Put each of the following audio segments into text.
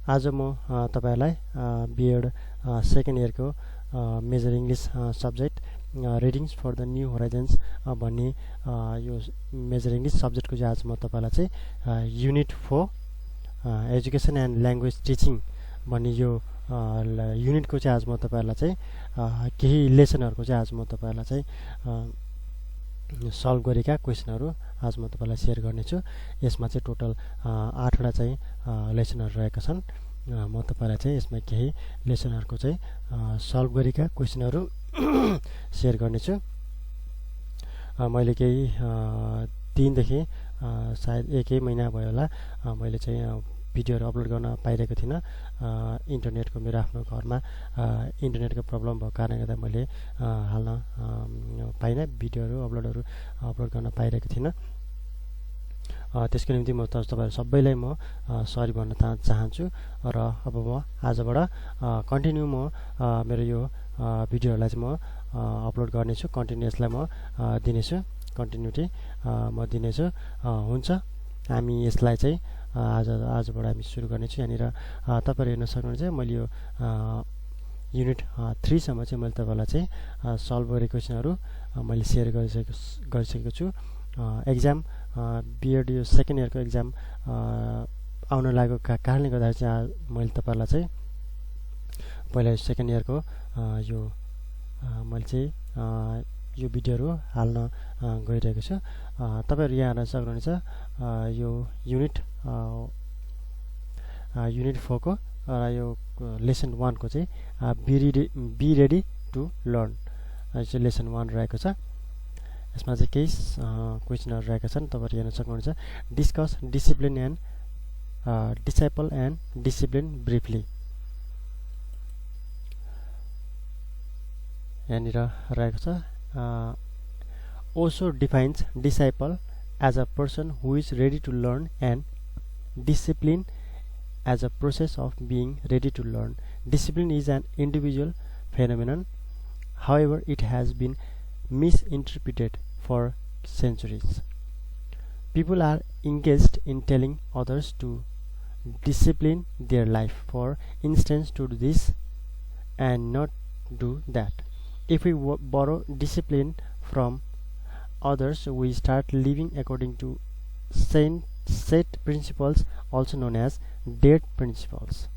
आज म तपाईहरुलाई B.Ed. 2nd इयरको major English subject readings for the new horizons भन्ने यो मेजर इंग्लिश सब्जेक्टको चाहिँ आज म तपाईलाई चाहिँ unit 4 education and language teaching भन्ने यो युनिटको चाहिँ आज म तपाईहरुलाई चाहिँ केही लेसनहरुको चाहिँ आज म तपाईहरुलाई चाहिँ सल्भ गरेका क्वेशनहरु आज म तपाईलाई शेयर गर्ने छु। यसमा चाहिँ टोटल 8 वटा चाहिँ लेसनहरु रहेका छन्। म तपाईलाई चाहिँ यसमा केही लेसनहरुको चाहिँ सल्भ गरेका क्वेशनहरु शेयर गर्ने छु। मैले केही 3 देखि सायद एकै महिना भयो होला मैले चाहिँ भिडियोहरु अपलोड गर्न पाइरहेको थिइन। इन्टरनेटको मेरो आफ्नो घरमा इन्टरनेटको प्रब्लम भएको कारणले गर्दा मैले हाल्न पाइन, भिडियोहरु अपलोड गर्न पाइरहेको थिइन। त्यसको निम्ति म तपाईहरु सबैलाई म सरी भन्न चाहन्छु र अब म आजबाट कन्टिन्यू म मेरो यो भिडियोहरुलाई चाहिँ म अपलोड गर्ने छु। कन्टिन्युअसलाई म दिनेछु, कन्टिन्युटी म दिनेछु। हुन्छ, हामी यसलाई चाहिँ आजबाट हामी सुरु गर्ने छु। यहाँनिर तपाईहरु हेर्न सक्नुहुन्छ मैले यो युनिट 3 सम्म चाहिँ मैले तपाईलाई चाहिँ सल्भ गरेको क्वेशनहरु मैले शेयर गरिसकेको छु। Exam B.Ed. यो 2nd इयरको एक्जाम आउन लागेको कारणले गर्दा चाहिँ मैले तपाईहरुलाई चाहिँ पहिला 2nd इयरको यो मैले चाहिँ यो भिडियोहरु हाल्न गइरहेको छु। तपाईहरु यहाँ हेर्न सक्नुहुन्छ यो युनिट 4 को यो लेसन 1 को चाहिँ बी रेडी टु लर्न चाहिँ लेसन 1 रहेको छ। यसमा चाहिँ केही क्वेशनहरु रहेका छन्, तपाईहरु हेर्न सक्नुहुन्छ। Discuss discipline and disciple and discipline briefly. यहाँनिर रहेको छ also defines disciple as a person who is ready to learn and discipline as a process of being ready to learn. Discipline is an individual phenomenon, however it has been misinterpreted for centuries. People are engaged in telling others to discipline their life, for instance to do this and not do that. If we borrow discipline from others, we start living according to set principles, also known as dead principles.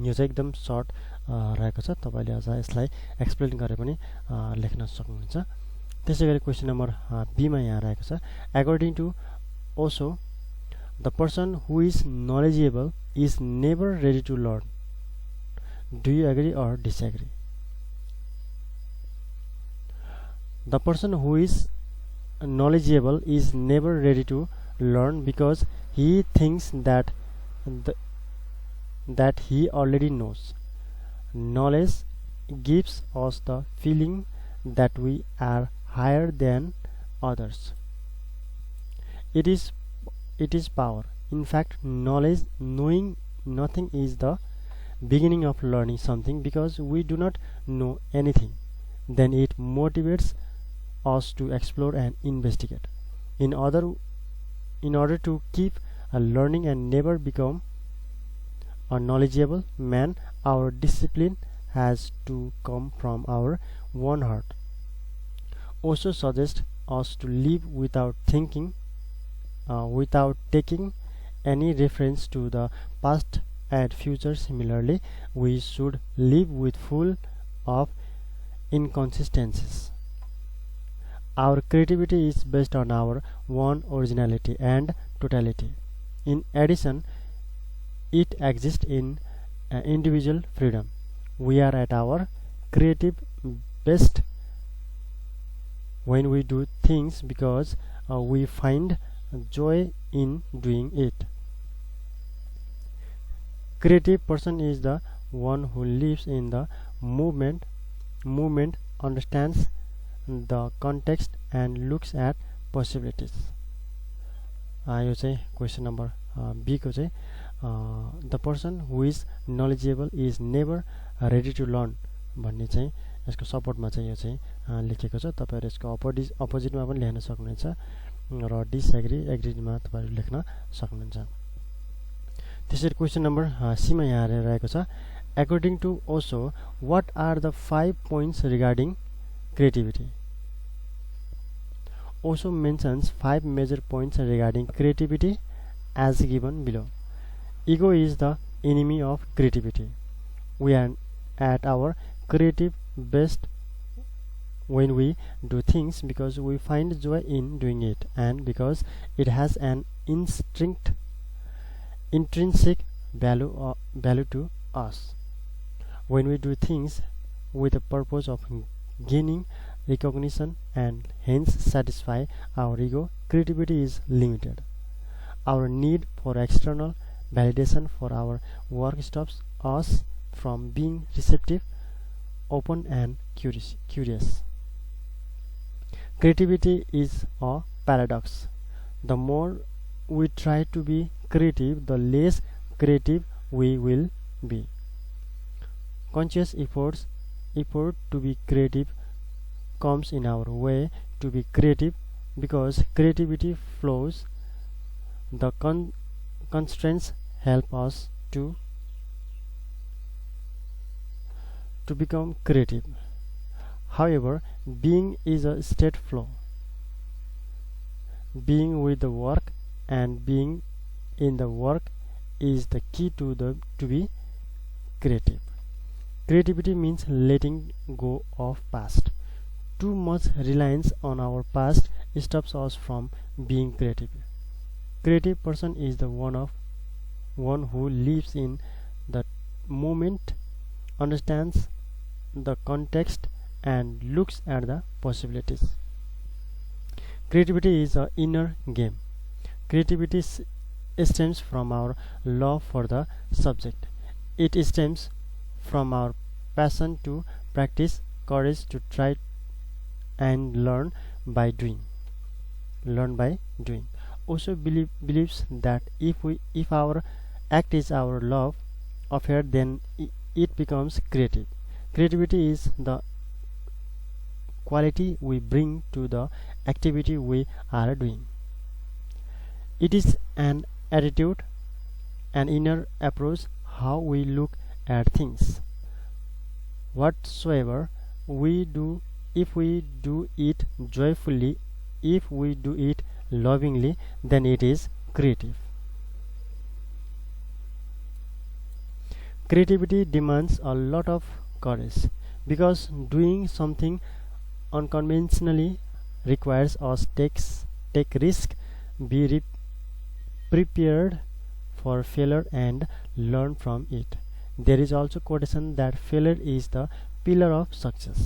यो चाहिँ एकदम short रहेको छ, तपाईले अझ यसलाई explain गरे पनि लेख्न सक्नुहुन्छ। त्यसैगरी क्वेशन नम्बर बी मा यहाँ रहेको छ according to Osho, the person who is knowledgeable is never ready to learn. Do you agree or disagree? The person who is knowledgeable is never ready to learn because he thinks that he already knows. Knowledge gives us the feeling that we are higher than others. It is power. In fact, knowing nothing is the beginning of learning something, because we do not know anything. Then it motivates us to explore and investigate. In order to keep learning and never become a knowledgeable man, our discipline has to come from our own heart. Also suggests us to live without thinking, without taking any reference to the past and future. Similarly, we should live with full of inconsistencies. Our creativity is based on our own originality and totality. In addition, it exists in individual freedom. We are at our creative best when we do things because we find joy in doing it. Creative person is the one who lives in the movement, understands the context and looks at possibilities. यो चाहिँ question number be को चाहिँ the person who is knowledgeable is never ready to learn भन्ने चाहिँ यसको सपोर्टमा चाहिँ यो चाहिँ लेखेको छ। तपाईहरु यसको अपोजिटमा पनि लेख्न सक्नुहुन्छ र डिसएग्री एग्रीमा तपाईहरु लेख्न सक्नुहुन्छ। त्यसरी क्वेसन नम्बर सीमा यहाँ रहेको छ according to Osho what are the 5 points regarding creativity Osho mentions 5 major points regarding creativity as given below ego is the enemy of creativity we are at our creative best when we do things because we find joy in doing it and because it has an intrinsic value to us when we do things with the purpose of gaining recognition and hence satisfy our ego creativity is limited our need for external validation for our work stops us from being receptive open and curious creativity is a paradox the more we try to be creative the less creative we will be conscious effort to be creative comes in our way to be creative because creativity flows the constraints help us to become creative however being is a state flow being with the work and being in the work is the key to be creative creativity means letting go of past too much reliance on our past stops us from being creative creative person is the one who lives in the moment understands the context and looks at the possibilities creativity is an inner game creativity stems from our love for the subject it stems from our passion to practice courage to try and learn by doing also believes that if our act is our love affair then it becomes creative creativity is the quality we bring to the activity we are doing it is an attitude an inner approach how we look at things whatsoever we do if we do it joyfully if we do it lovingly then it is creative creativity demands a lot of courage because doing something unconventionally requires us take risk be prepared for failure and learn from it there is also quotation that failure is the pillar of success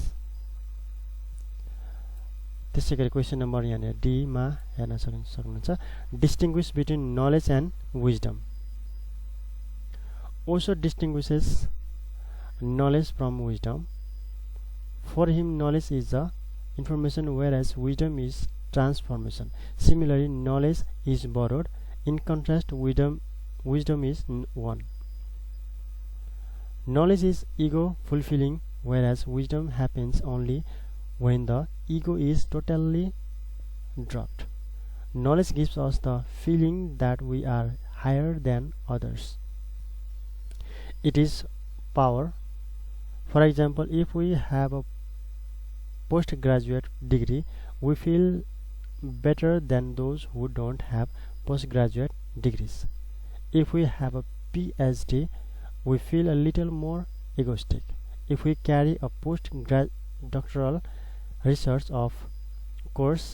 त्यसै गरी question number यहाँ D मा हेर्न सक्नुहुन्छ distinguish between knowledge and wisdom also distinguishes knowledge from wisdom for him knowledge is the information whereas wisdom is transformation similarly knowledge is borrowed in contrast wisdom is one knowledge is ego fulfilling whereas wisdom happens only when the ego is totally dropped knowledge gives us the feeling that we are higher than others it is power for example if we have a postgraduate degree we feel better than those who don't have postgraduate degrees if we have a PhD we feel a little more egoistic if we carry a postdoctoral research of course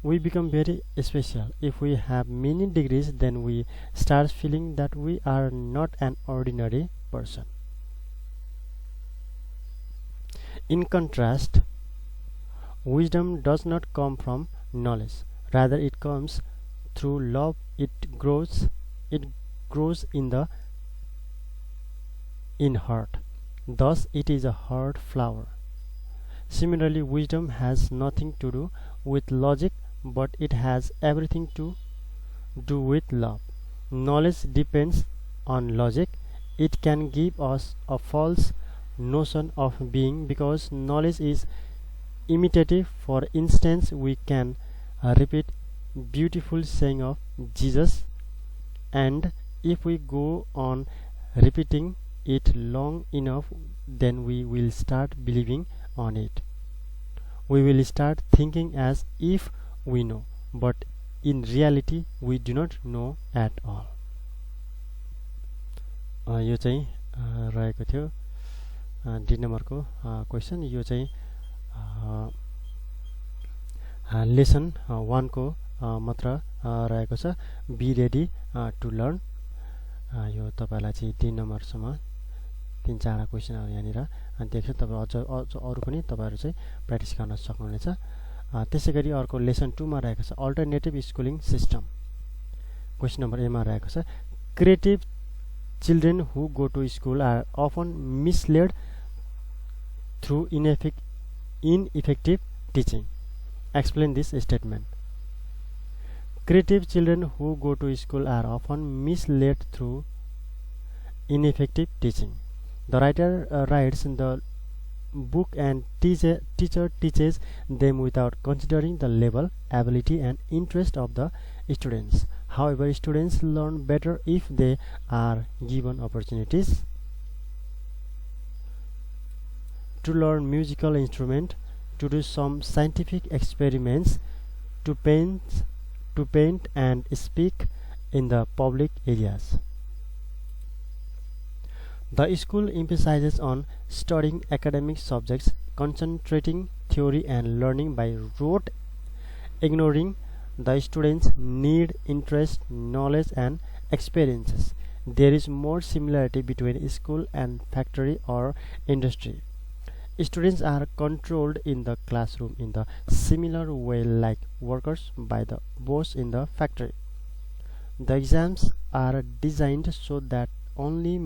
we become very special if we have many degrees then we start feeling that we are not an ordinary person in contrast wisdom does not come from knowledge rather it comes through love it grows in heart thus it is a heart flower similarly wisdom has nothing to do with logic but it has everything to do with love knowledge depends on logic it can give us a false notion of being because knowledge is imitative for instance we can repeat beautiful saying of Jesus and if we go on repeating it long enough, then we will start believing on it. We will start thinking as if we know, but in reality we do not know at all. यो चाहिँ रहेको थियो D नम्बरको question. यो चाहिँ lesson 1 को मात्र रहेको छ, बी रेडी टु लर्न। यो तपाईलाई चाहिँ 3 नम्बरसम्म 3-4 क्वेसनहरु यहाँनिर देख्छ। तपाईं अझ अरु पनि तपाईहरु चाहिँ प्र्याक्टिस गर्न सक्नुहुनेछ। त्यसैगरी अर्को लेसन 2 मा रहेको छ alternative schooling system. Question number A मा रहेको छ creative children who go to school are often misled through ineffective teaching. Explain this statement. Creative children who go to school are often misled through ineffective teaching. The writer writes in the book and teacher teaches them without considering the level, ability and interest of the students. However, students learn better if they are given opportunities to learn musical instrument, to do some scientific experiments, to paint and speak in the public areas. The school emphasizes on studying academic subjects, concentrating theory and learning by rote, ignoring the students' need, interest, knowledge and experiences. There is more similarity between school and factory or industry. Students are controlled in the classroom in the similar way like workers by the boss in the factory. The exams are designed so that only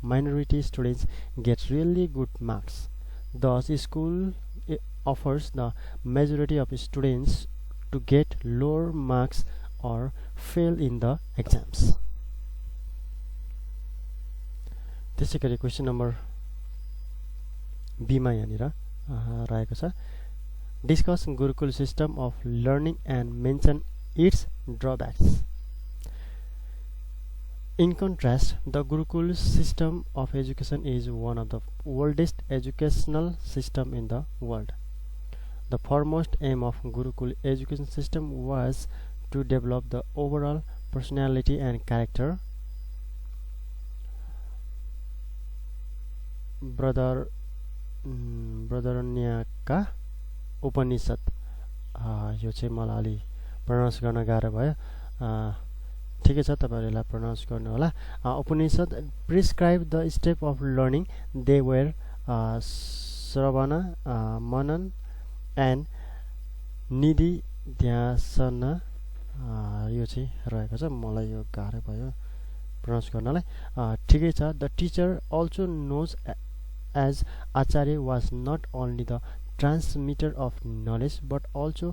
minority students get really good marks. Thus, school offers the majority of students to get lower marks or fail in the exams. त्यसैगरी question number be मा यहाँनिर रहेको छ discuss Gurukul system of learning and mention it's ड्रब्याक्स. In contrast, the Gurukul system of education is one of the oldest educational system in the world. The foremost aim of Gurukul education system was to develop the overall personality and character. बृहदारण्यका उपनिषद यो चाहिँ मलाई अलि pronouns गर्न गाह्रो भयो, ठिकै छ तपाईहरुले यसलाई प्रनाउन्स गर्नु होला. Upanishad prescribe the step of learning. They were shravan, manan and निधिध्यासन. यो चाहिँ रहेको छ, मलाई यो गाह्रो भयो प्रनाउन्स गर्नलाई. ठिकै छ. The teacher also knows as Acharya was not only the transmitter of knowledge but also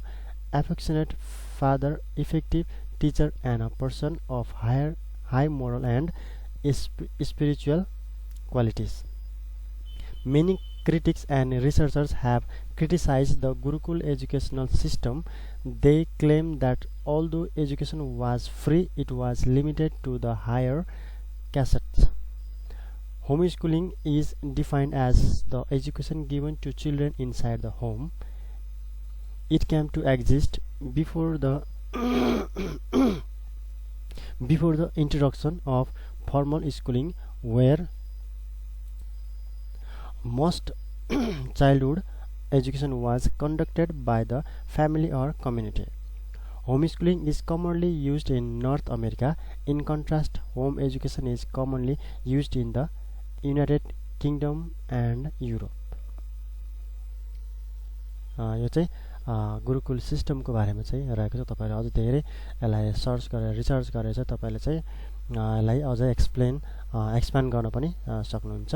affectionate father, effective teacher and a person of high moral and spiritual qualities. Many critics and researchers have criticized the Gurukul educational system. They claim that although education was free, it was limited to the higher castes. Homeschooling is defined as the education given to children inside the home. It came to exist before the before the introduction of formal schooling, where most childhood education was conducted by the family or community. Homeschooling is commonly used in North America. In contrast, home education is commonly used in the United Kingdom and Europe. यो चाहिँ गुरुकुल सिस्टमको बारेमा चाहिँ रहेको छ. तपाईहरुले अझ धेरै यसलाई सर्च गरेर रिसर्च गरेर चाहिँ तपाईले चाहिँ यसलाई अझ एक्सप्यान्ड गर्न पनि सक्नुहुन्छ.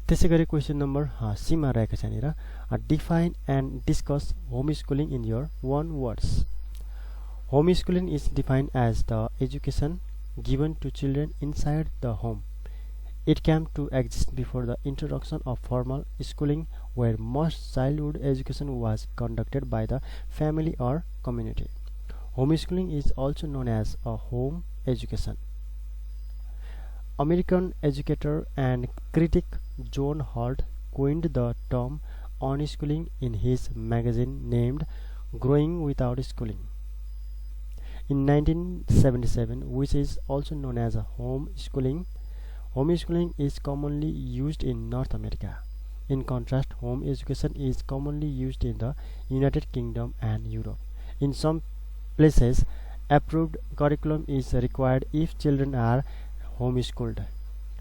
त्यसैगरी क्वेशन नम्बर सी मा रहेको छ यहाँनिर define and discuss homeschooling in your own words. Homeschooling is defined as the education given to children inside the home. It came to exist before the introduction of formal schooling, where most childhood education was conducted by the family or community. Homeschooling is also known as a home education. American educator and critic John Holt coined the term unschooling in his magazine named Growing Without Schooling. In 1977, which is also known as homeschooling, homeschooling is commonly used in North America. In contrast, home education is commonly used in the United Kingdom and Europe. In some places, approved curriculum is required if children are homeschooled.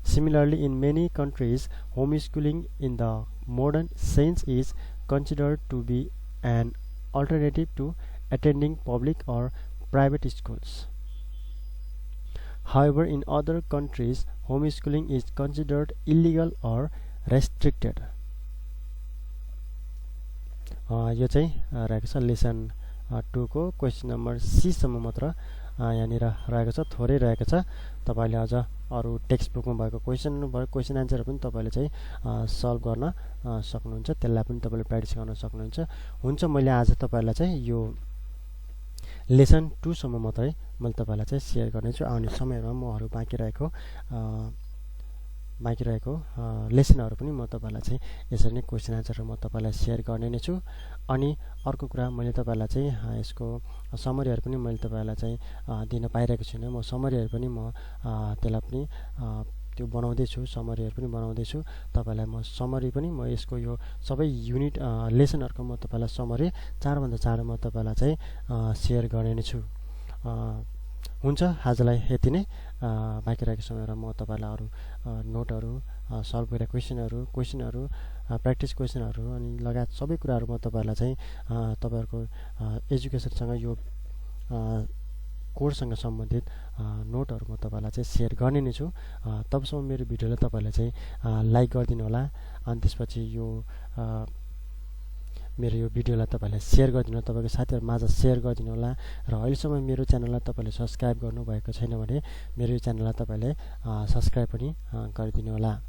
Similarly, in many countries, homeschooling in the modern sense is considered to be an alternative to attending public or private schools. However, in other countries, homeschooling is considered illegal or restricted. यो चाहिँ रहेको छ lesson 2 को question number C सम्म मात्र यहाँनिर रहेको छ, थोरै रहेको छ। तपाईले अझ अरु टेक्स्ट बुकमा भएको क्वेसन आन्सर पनि तपाईले चाहिँ सल्भ गर्न सक्नुहुन्छ, त्यसलाई पनि तपाईले प्र्याक्टिस गर्न सक्नुहुन्छ। हुन्छ, मैले आज तपाईलाई चाहिँ यो लेसन 2 सम्म मात्रै मैले तपाईलाई चाहिँ शेयर गर्नेछु। आउने समयमा म अरु बाँकी रहेको लेसनहरु पनि म तपाईलाई चाहिँ यसरी नै क्वेसन आन्सर म तपाईलाई शेयर गर्ने नै छु। अनि अर्को कुरा, मैले तपाईलाई चाहिँ यसको समरीहरु पनि मैले तपाईलाई चाहिँ दिन पाइरहेको छैन। म समरीहरु पनि म त्यसलाई पनि त्यो बनाउँदै छु, समरीहरु पनि बनाउँदै छु। तपाईलाई म समरी पनि म यसको यो सबै युनिट लेसनहरुको म तपाईलाई समरी चाँडो भन्दा चाँडो म तपाईलाई चाहिँ शेयर गर्ने नै छु। हुन्छ, आजलाई यति नै। बाँकी रहेको समयमा म तपाईलाई अरु नोटहरु, सल्भ गरेका क्वेशनहरु, प्र्याक्टिस क्वेशनहरु अनि लगायत सबै कुराहरु म तपाईलाई चाहिँ तपाईहरुको एजुकेसनसँग यो कोर्ससँग सम्बन्धित नोटहरु म तपाईलाई चाहिँ शेयर गर्ने नै छु। तबसम्म मेरो भिडियोलाई तपाईले चाहिँ लाइक गरिदिनु होला। अनि त्यसपछि यो मेरो यो भिडियोलाई तपाईले शेयर गरिदिनु, तपाईको साथीहरु माझ शेयर गरिदिनु होला। र अहिलेसम्म मेरो च्यानललाई तपाईले सब्स्क्राइब गर्नु भएको छैन भने मेरो यो च्यानललाई तपाईले सब्स्क्राइब पनि गरिदिनु होला।